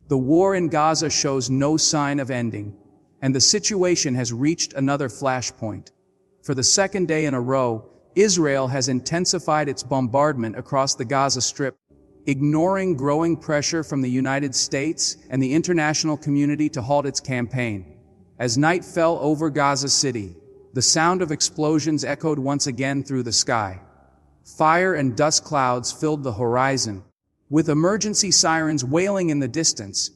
The war in Gaza shows no sign of ending, and the situation has reached another flashpoint. For the second day in a row, Israel has intensified its bombardment across the Gaza Strip, ignoring growing pressure from the United States and the international community to halt its campaign. As night fell over Gaza City, the sound of explosions echoed once again through the sky. Fire and dust clouds filled the horizon, with emergency sirens wailing in the distance.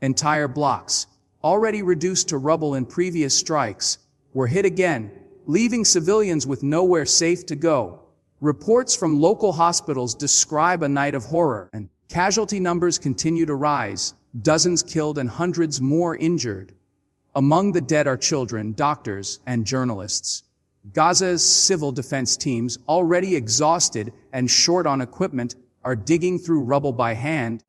Entire blocks, already reduced to rubble in previous strikes, were hit again, leaving civilians with nowhere safe to go. Reports from local hospitals describe a night of horror, and casualty numbers continue to rise, dozens killed and hundreds more injured. Among the dead are children, doctors, and journalists. Gaza's civil defense teams, already exhausted and short on equipment, are digging through rubble by hand,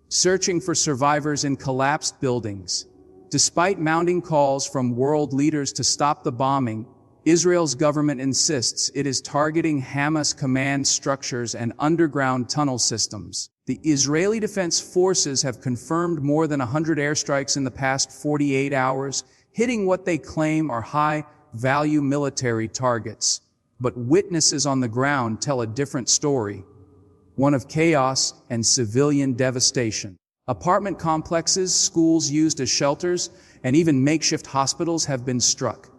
searching for survivors in collapsed buildings. Despite mounting calls from world leaders to stop the bombing, Israel's government insists it is targeting Hamas command structures and underground tunnel systems. The Israeli Defense Forces have confirmed more than 100 airstrikes in the past 48 hours, hitting what they claim are high-value military targets. But witnesses on the ground tell a different story, one of chaos and civilian devastation. Apartment complexes, schools used as shelters, and even makeshift hospitals have been struck.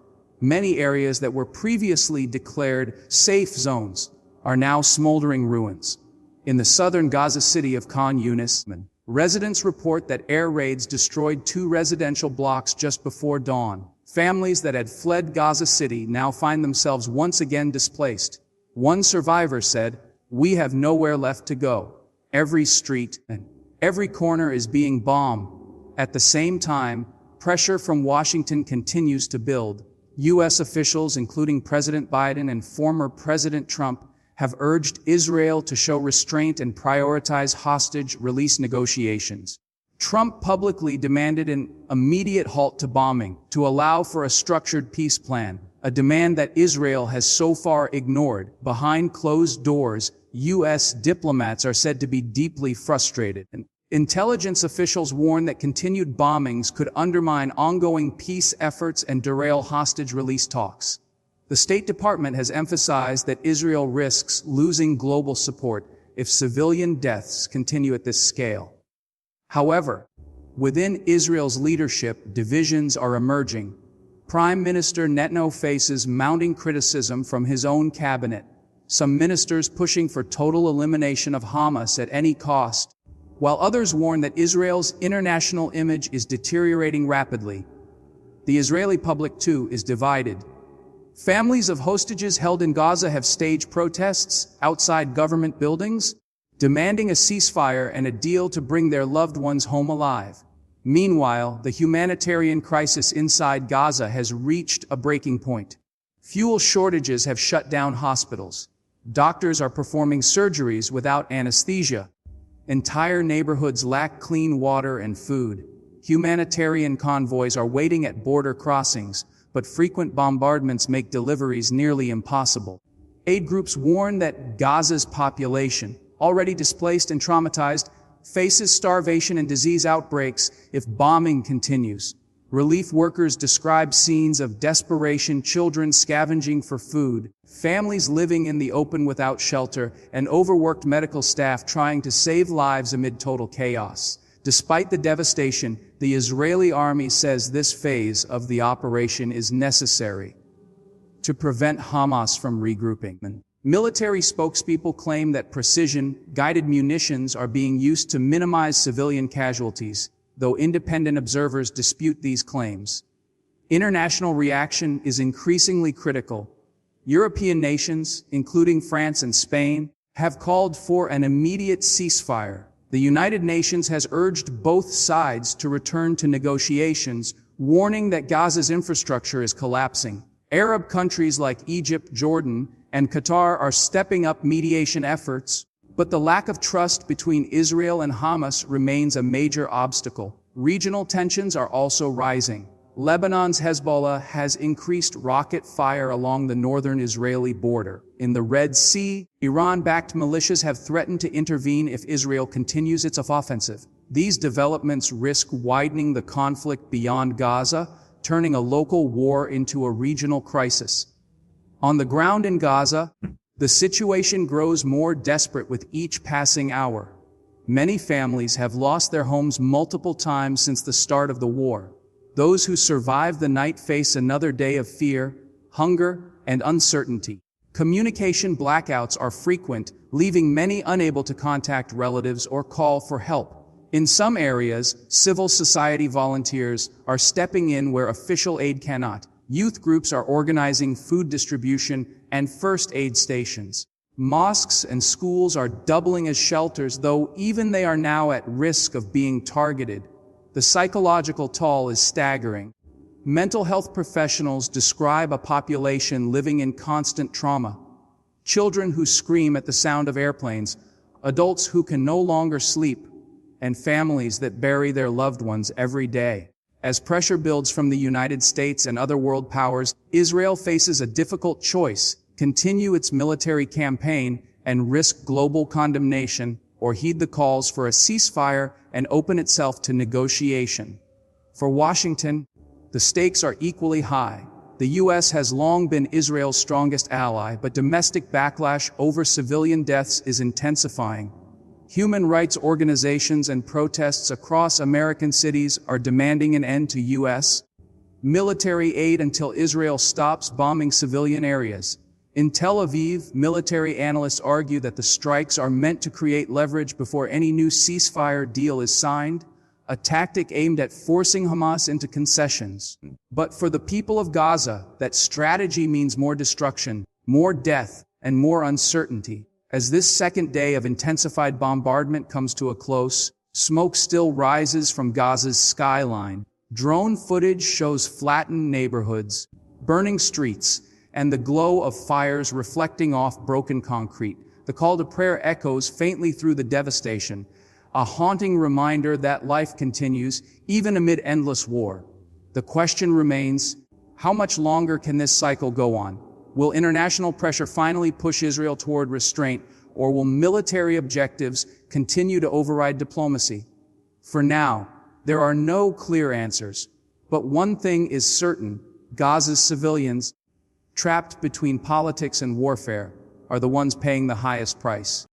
Many areas that were previously declared safe zones are now smoldering ruins. In the southern Gaza city of Khan Yunis, residents report that air raids destroyed 2 residential blocks just before dawn. Families that had fled Gaza City now find themselves once again displaced. One survivor said, "We have nowhere left to go. Every street and every corner is being bombed." At the same time, pressure from Washington continues to build. U.S. officials, including President Biden and former President Trump, have urged Israel to show restraint and prioritize hostage release negotiations. Trump publicly demanded an immediate halt to bombing to allow for a structured peace plan, a demand that Israel has so far ignored. Behind closed doors, U.S. diplomats are said to be deeply frustrated. Intelligence officials warn that continued bombings could undermine ongoing peace efforts and derail hostage release talks. The State Department has emphasized that Israel risks losing global support if civilian deaths continue at this scale. However, within Israel's leadership, divisions are emerging. Prime Minister Netanyahu faces mounting criticism from his own cabinet, some ministers pushing for total elimination of Hamas at any cost, while others warn that Israel's international image is deteriorating rapidly. The Israeli public, too, is divided. Families of hostages held in Gaza have staged protests outside government buildings, demanding a ceasefire and a deal to bring their loved ones home alive. Meanwhile, the humanitarian crisis inside Gaza has reached a breaking point. Fuel shortages have shut down hospitals. Doctors are performing surgeries without anesthesia. Entire neighborhoods lack clean water and food. Humanitarian convoys are waiting at border crossings, but frequent bombardments make deliveries nearly impossible. Aid groups warn that Gaza's population, already displaced and traumatized, faces starvation and disease outbreaks if bombing continues. Relief workers describe scenes of desperation, children scavenging for food, families living in the open without shelter, and overworked medical staff trying to save lives amid total chaos. Despite the devastation, the Israeli army says this phase of the operation is necessary to prevent Hamas from regrouping. Military spokespeople claim that precision-guided munitions are being used to minimize civilian casualties, though independent observers dispute these claims. International reaction is increasingly critical. European nations, including France and Spain, have called for an immediate ceasefire. The United Nations has urged both sides to return to negotiations, warning that Gaza's infrastructure is collapsing. Arab countries like Egypt, Jordan, and Qatar are stepping up mediation efforts, but the lack of trust between Israel and Hamas remains a major obstacle. Regional tensions are also rising. Lebanon's Hezbollah has increased rocket fire along the northern Israeli border. In the Red Sea, Iran-backed militias have threatened to intervene if Israel continues its offensive. These developments risk widening the conflict beyond Gaza, turning a local war into a regional crisis. On the ground in Gaza, the situation grows more desperate with each passing hour. Many families have lost their homes multiple times since the start of the war. Those who survive the night face another day of fear, hunger, and uncertainty. Communication blackouts are frequent, leaving many unable to contact relatives or call for help. In some areas, civil society volunteers are stepping in where official aid cannot. Youth groups are organizing food distribution and first aid stations. Mosques and schools are doubling as shelters, though even they are now at risk of being targeted. The psychological toll is staggering. Mental health professionals describe a population living in constant trauma. Children who scream at the sound of airplanes, adults who can no longer sleep, and families that bury their loved ones every day. As pressure builds from the United States and other world powers, Israel faces a difficult choice: continue its military campaign and risk global condemnation, or heed the calls for a ceasefire and open itself to negotiation. For Washington, the stakes are equally high. The U.S. has long been Israel's strongest ally, but domestic backlash over civilian deaths is intensifying. Human rights organizations and protests across American cities are demanding an end to U.S. military aid until Israel stops bombing civilian areas. In Tel Aviv, military analysts argue that the strikes are meant to create leverage before any new ceasefire deal is signed, a tactic aimed at forcing Hamas into concessions. But for the people of Gaza, that strategy means more destruction, more death, and more uncertainty. As this second day of intensified bombardment comes to a close, smoke still rises from Gaza's skyline. Drone footage shows flattened neighborhoods, burning streets, and the glow of fires reflecting off broken concrete. The call to prayer echoes faintly through the devastation, a haunting reminder that life continues, even amid endless war. The question remains, how much longer can this cycle go on? Will international pressure finally push Israel toward restraint, or will military objectives continue to override diplomacy? For now, there are no clear answers. But one thing is certain: Gaza's civilians, trapped between politics and warfare, are the ones paying the highest price.